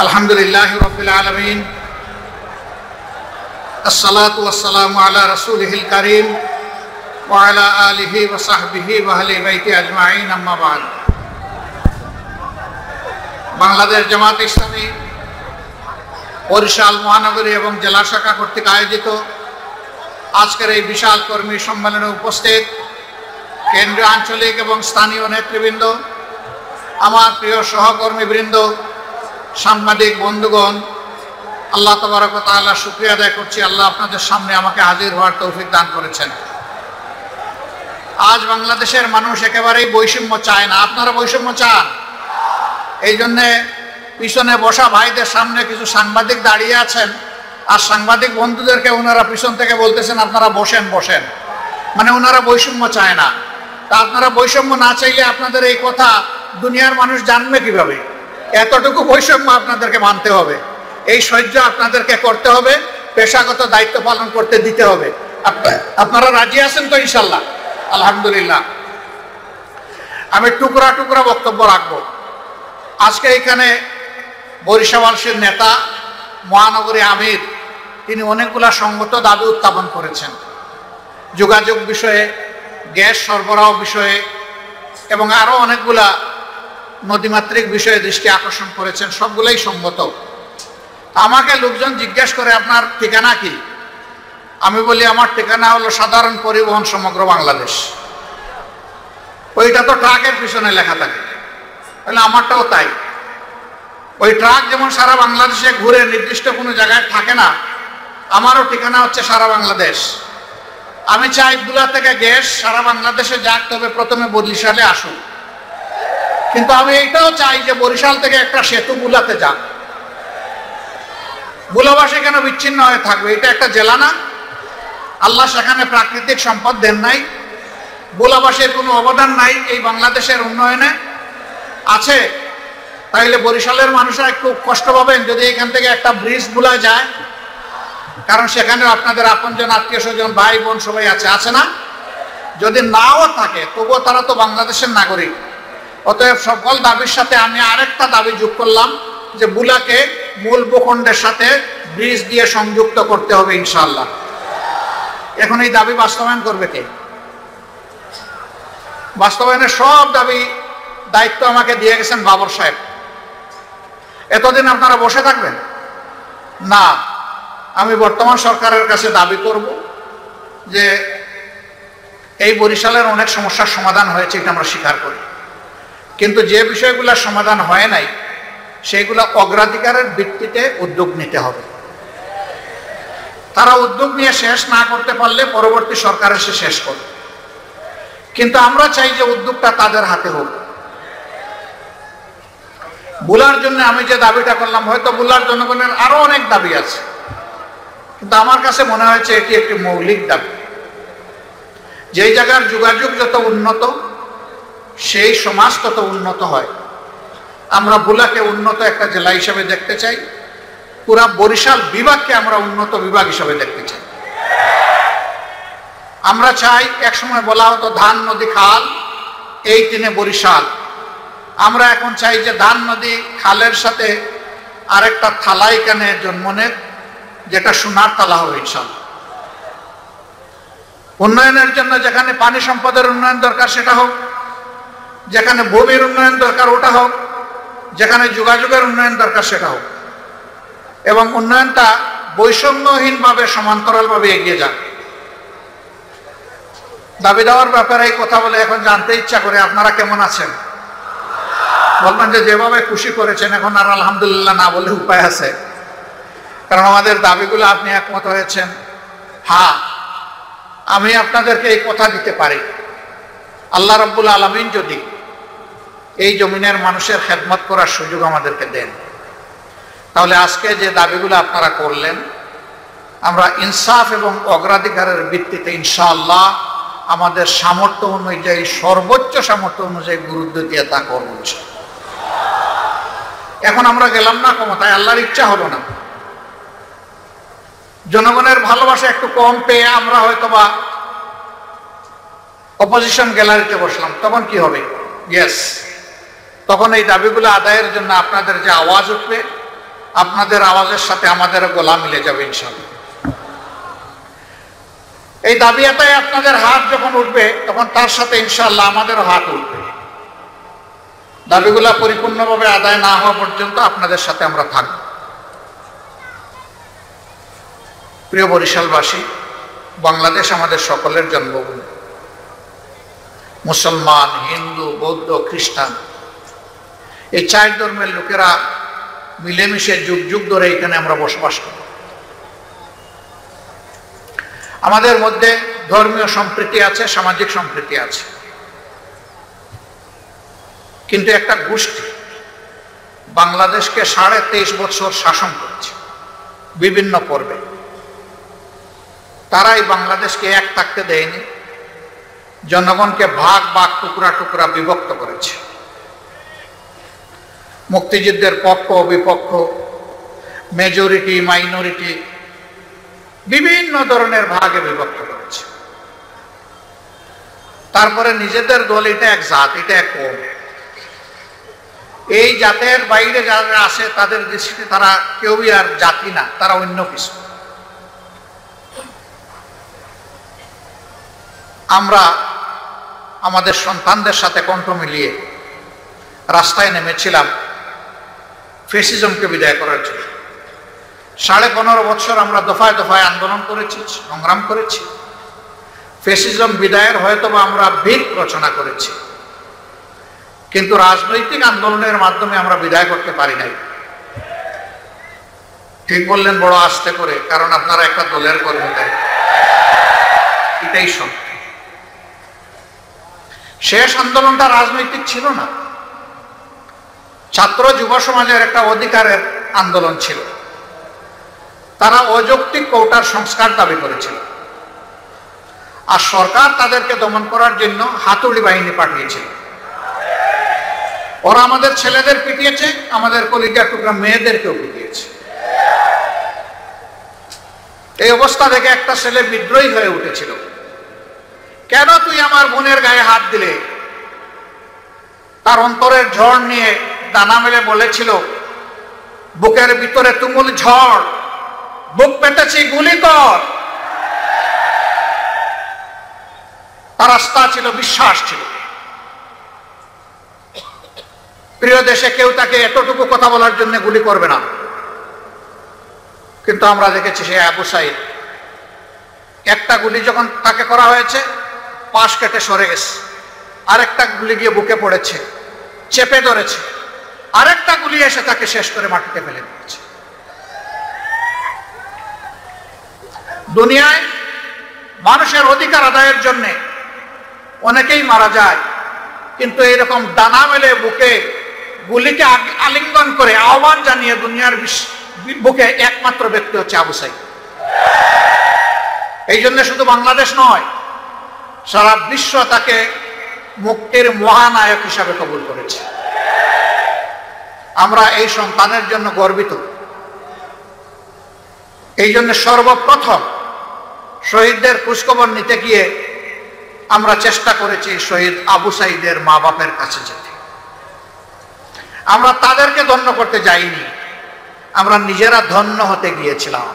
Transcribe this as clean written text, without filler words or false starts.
আলহামদুলিল্লাহি রাব্বিল আলামিন, আসসালাতু ওয়াসসালামু আলা রাসূলিহিল কারীম ওয়া আলা আলিহি ওয়া সাহবিহি ওয়া আহলি বাইতি আজমাইন, আম্মা বা'দ। বাংলাদেশ জামাত ইসলামী বরিশাল মহানগরী এবং জেলা শাখা কর্তৃক আয়োজিত আজকের এই বিশাল কর্মী সম্মেলনে উপস্থিত কেন্দ্রীয়, আঞ্চলিক এবং স্থানীয় নেতৃবৃন্দ, আমার প্রিয় সহকর্মীবৃন্দ, সাংবাদিক বন্ধুগণ, আল্লাহ তাবারক ওয়া তাআলা শুকরিয়া আদায় করছি, আল্লাহ আপনাদের সামনে আমাকে হাজির হওয়ার তৌফিক দান করেছেন। আজ বাংলাদেশের মানুষ একেবারেই বৈষম্য চায় না। আপনারা বৈষম্য চান? এই জন্যে পিছনে বসা ভাইদের সামনে কিছু সাংবাদিক দাঁড়িয়ে আছেন, আর সাংবাদিক বন্ধুদেরকে ওনারা পিছন থেকে বলতেছেন আপনারা বসেন বসেন, মানে ওনারা বৈষম্য চায় না। তা আপনারা বৈষম্য না চাইলে আপনাদের এই কথা দুনিয়ার মানুষ জানবে কিভাবে? এতটুকু বৈষম্য আপনাদেরকে মানতে হবে, এই সহ্য আপনাদেরকে করতে হবে, পেশাগত দায়িত্ব পালন করতে দিতে হবে। আপনারা রাজি আছেন তো ইনশাল্লাহ? আলহামদুলিল্লাহ। আমি টুকরা টুকরা বক্তব্য রাখবো। আজকে এখানে বরিশালবাসীর নেতা, মহানগরী আমির, তিনি অনেকগুলা সংগত দাবি উত্থাপন করেছেন, যোগাযোগ বিষয়ে, গ্যাস সরবরাহ বিষয়ে এবং আরো অনেকগুলা নদীমাতৃক বিষয়ে দৃষ্টি আকর্ষণ করেছেন। সবগুলোই সঙ্গত। আমাকে লোকজন জিজ্ঞেস করে আপনার ঠিকানা কি? আমি বলি আমার ঠিকানা হলো সাধারণ পরিবহন সমগ্র বাংলাদেশ। ওইটা তো ট্রাকের পিছনে লেখা থাকে, তাহলে আমারটাও তাই। ওই ট্রাক যেমন সারা বাংলাদেশে ঘুরে নির্দিষ্ট কোনো জায়গায় থাকে না, আমারও ঠিকানা হচ্ছে সারা বাংলাদেশ। আমি চাই বুলা থেকে গ্যাস সারা বাংলাদেশে যাক, তবে প্রথমে বরিশালে আসুক। কিন্তু আমি এইটাও চাই যে বরিশাল থেকে একটা সেতু বুলাতে যাক। বুলাবাসী কেন বিচ্ছিন্ন হয়ে থাকবে? এটা একটা জেলা না? আল্লাহ সেখানে প্রাকৃতিক সম্পদ দেন নাই? বুলাবাসীর কোনো অবদান নাই এই বাংলাদেশের উন্নয়নে? আছে। তাইলে বরিশালের মানুষরা একটু কষ্ট পাবেন যদি এখান থেকে একটা ব্রিজ বুলা যায়, কারণ সেখানে আপনাদের আপনজন, আত্মীয় স্বজন, ভাই বোন সবাই আছে, আছে না? যদি নাও থাকে তবুও তারা তো বাংলাদেশের নাগরিক। অতএব সকল দাবির সাথে আমি আরেকটা দাবি যোগ করলাম যে বুলাকে মূল ভূখণ্ডের সাথে ব্রিজ দিয়ে সংযুক্ত করতে হবে ইনশাআল্লাহ। এখন এই দাবি বাস্তবায়ন করবে কে? বাস্তবায়নের সব দাবি দায়িত্ব আমাকে দিয়ে গেছেন বাবর সাহেব। এতদিন আপনারা বসে থাকবেন না। আমি বর্তমান সরকারের কাছে দাবি করব যে এই বরিশালের অনেক সমস্যার সমাধান হয়েছে, এটা আমরা স্বীকার করি, কিন্তু যে বিষয়গুলোর সমাধান হয় নাই সেইগুলো অগ্রাধিকারের ভিত্তিতে উদ্যোগ নিতে হবে। তারা উদ্যোগ নিয়ে শেষ না করতে পারলে পরবর্তী সরকার এসে শেষ করবে, কিন্তু আমরা চাই যে উদ্যোগটা তাদের হাতে হোক। বুলার জন্য আমি যে দাবিটা করলাম, হয়তো বুলার জনগণের আরো অনেক দাবি আছে, কিন্তু আমার কাছে মনে হয়েছে এটি একটি মৌলিক দাবি। যেই জায়গার যোগাযোগ যত উন্নত, সেই সমাজ তত উন্নত হয়। আমরা বুলাকে উন্নত একটা জেলা হিসেবে দেখতে চাই, পুরা বরিশাল বিভাগকে আমরা উন্নত বিভাগ হিসেবে দেখতে চাই। আমরা চাই, একসময় বলা হতো ধান নদী খাল, এই তিনে বরিশাল। আমরা এখন চাই যে ধান নদী খালের সাথে আরেকটা থালা এখানে জন্ম নেয়, যেটা সোনার তালা হবে ইনশাআল্লাহ। উন্নয়নের জন্য যেখানে পানি সম্পদের উন্নয়ন দরকার সেটা হোক, যেখানে ভূমির উন্নয়ন দরকার ওটা হোক, যেখানে যোগাযোগের উন্নয়ন দরকার সেটা হোক, এবং উন্নয়নটা বৈষম্যহীনভাবে সমান্তরালভাবে এগিয়ে যাক। দাবি দেওয়ার ব্যাপারে এই কথা বলে এখন জানতে ইচ্ছা করে আপনারা কেমন আছেন। বলবেন যে যেভাবে খুশি করেছেন এখন আর আলহামদুলিল্লাহ না বলে উপায় আছে, কারণ আমাদের দাবিগুলো আপনি একমত হয়েছেন। হ্যাঁ, আমি আপনাদেরকে এই কথা দিতে পারি, আল্লাহ রাব্বুল আলামিন যদি এই জমিনের মানুষের খেদমত করার সুযোগ আমাদেরকে দেন, তাহলে আজকে যে দাবিগুলো আপনারা করলেন আমরা ইনসাফ এবং অগ্রাধিকারের ভিত্তিতে ইনশাআল্লাহ আমাদের সামর্থ্য অনুযায়ী, সর্বোচ্চ সামর্থ্য অনুযায়ী গুরুত্ব দিয়ে তা করব। এখন আমরা গেলাম না ক্ষমতায়, আল্লাহর ইচ্ছা হলো না, জনগণের ভালোবাসা একটু কম পেয়ে আমরা হয়তোবা অপোজিশন গ্যালারিতে বসলাম, তখন কি হবে? ইয়েস, তখন এই দাবিগুলো আদায়ের জন্য আপনাদের যে আওয়াজ উঠবে, আপনাদের আওয়াজের সাথে আমাদের গলা মিলে যাবে ইনশাআল্লাহ। এই দাবি আদায়ে আপনাদের হাত যখন উঠবে তখন তার সাথে ইনশাআল্লাহ আমাদেরও হাত উঠবে। দাবিগুলা পরিপূর্ণভাবে আদায় না হওয়া পর্যন্ত আপনাদের সাথে আমরা থাকব। প্রিয় বরিশালবাসী, বাংলাদেশ আমাদের সকলের জন্মভূমি। মুসলমান, হিন্দু, বৌদ্ধ, খ্রিস্টান এই চার ধর্মের লোকেরা মিলেমিশে যুগ যুগ ধরে এখানে আমরা বসবাস করি। আমাদের মধ্যে ধর্মীয় সম্প্রীতি আছে, সামাজিক সম্প্রীতি আছে, কিন্তু একটা গোষ্ঠী বাংলাদেশকে 23.5 বছর শাসন করছে বিভিন্ন পর্বে। তারাই বাংলাদেশকে এক থাকতে দেয়নি, জনগণকে ভাগ ভাগ টুকরা টুকরা বিভক্ত করেছে। মুক্তিযুদ্ধের পক্ষ বিপক্ষ, মেজরিটি মাইনরিটি বিভিন্ন ধরনের ভাগে বিভক্ত করেছে। তারপরে নিজেদের দল এটা এক জাত, এটা এক কম। এই জাতের বাইরে যারা আছে তাদের দৃষ্টিতে তারা কেউই আর জাতি না, তারা অন্য কিছু। আমরা আমাদের সন্তানদের সাথে কণ্ঠ মিলিয়ে রাস্তায় নেমেছিলাম ফ্যাসিজমকে বিদায় করার জন্য। 15.5 বছর আমরা দফায় দফায় আন্দোলন করেছি, সংগ্রাম করেছি। ফ্যাসিজম বিদায়ের হয়তোবা আমরা ভিত রচনা করেছি, কিন্তু রাজনৈতিক আন্দোলনের মাধ্যমে আমরা বিদায় করতে পারি নাই। ঠিক বললেন বড় আস্তে করে, কারণ আপনারা একটা দলের কর্মী, তাই এটাই সত্য। শেষ আন্দোলনটা রাজনৈতিক ছিল না, ছাত্র যুব সমাজের একটা অধিকারের আন্দোলন ছিল। তারা অযৌক্তিক কোটার সংস্কার দাবি করেছিল, আর সরকার তাদেরকে দমন করার জন্য হাতুড়ি বাহিনী পাঠিয়েছিল। ওরা আমাদের ছেলেদের পিটিয়েছে, আমাদের কলিজার টুকরা মেয়েদেরকেও পিটিয়েছে। এই অবস্থা থেকে একটা ছেলে বিদ্রোহী হয়ে উঠেছিল, কেন তুই আমার বোনের গায়ে হাত দিলে? তার অন্তরের ঝড় নিয়ে দানা মেলে বলেছিল, বুকের ভিতরে তুমুল ঝড়, বুক পেতেছি, গুলি কর। তার আস্থা ছিল, বিশ্বাস ছিল। প্রিয় দেশে কেউ তাকে এতটুকু কথা বলার জন্য গুলি করবে না, কিন্তু আমরা দেখেছি সে আবু সাইদ, একটা গুলি যখন তাকে করা হয়েছে পাশ কেটে সরে গেছে, আরেকটা গুলি গিয়ে বুকে পড়েছে, চেপে ধরেছে, আরেকটা গুলি এসে তাকে শেষ করে মাটিতে ফেলে দিয়েছে। দুনিয়ায় মানুষের অধিকার আদায়ের জন্য অনেকেই মারা যায়, কিন্তু এইরকম ডানা মেলে বুকে গুলিকে আলিঙ্গন করে আহ্বান জানিয়ে দুনিয়ার বুকে একমাত্র ব্যক্তি হচ্ছে আবু সাইদ। এই জন্য শুধু বাংলাদেশ নয়, সারা বিশ্ব তাকে মুক্তির মহানায়ক হিসাবে কবুল করেছে। আমরা এই সন্তানের জন্য গর্বিত। এই জন্য সর্বপ্রথম শহীদদের খোঁজখবর নিতে গিয়ে আমরা চেষ্টা করেছি শহীদ আবু সাইদের মা বাপের কাছে যেতে। আমরা তাদেরকে ধন্য করতে যাইনি, আমরা নিজেরা ধন্য হতে গিয়েছিলাম।